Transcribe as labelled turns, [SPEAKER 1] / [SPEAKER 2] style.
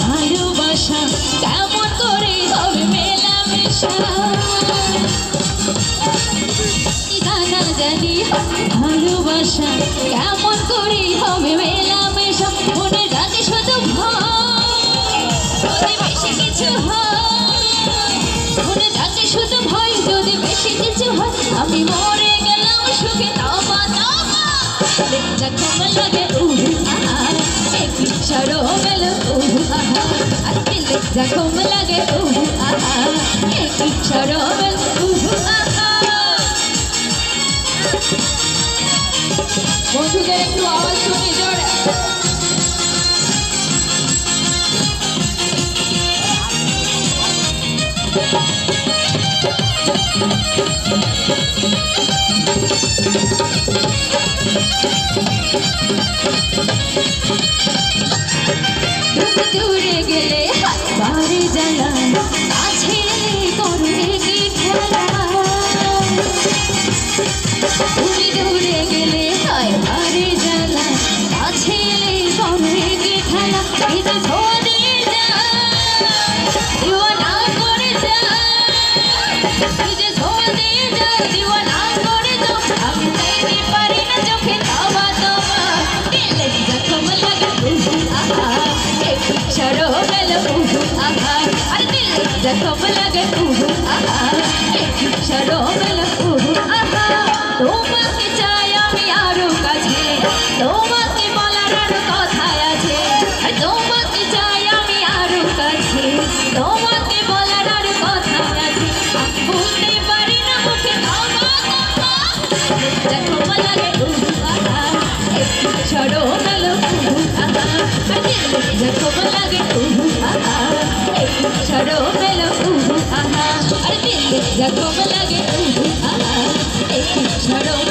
[SPEAKER 1] ভালোবাসা কেমন করে হবে মেলামেশা জানা জানি ভালোবাসা কেমন করে হবে মেলামেশা মনে রাতে শুধু ভয় যদি বেশি কিছু হয় মনে রাতে শুধু ভয় যদি বেশি কিছু হয় আমি মরে গেলাম সুখে তবা তবা যখন লাগে সরো গেল আর দিলে যখন লাগে সরো গেল বন্ধুদের একটু আওয়াজ শুনে জোরে দূরে গেলে বাড়ি জ্বালা কাছে করবে কি খেলা তুমি দূরে গেলে হয় বাড়ি জ্বালা কাছে করবে কি খেলা এই যে ছোড়ে যা দিওয়ানা করে যা এই যে ছোড়ে যা দিওয়ানা করে যা আমি দেখতে পারি না চোখে তবা তবা দিলে জখম লাগে সরো গেল আর দিল জখম লাগে সরো গেল তোমাকে চাই আমি আরো কাছে তোমাকে বলার আরো কথা আছে তোমাকে চাই আমি আরো কাছে তোমাকে বলার আরো কথা আছে বলতে পারি না মুখে জখম লাগে সরো গেল जखम लगे सरो मेलो अरे दिल जखम लगे सरो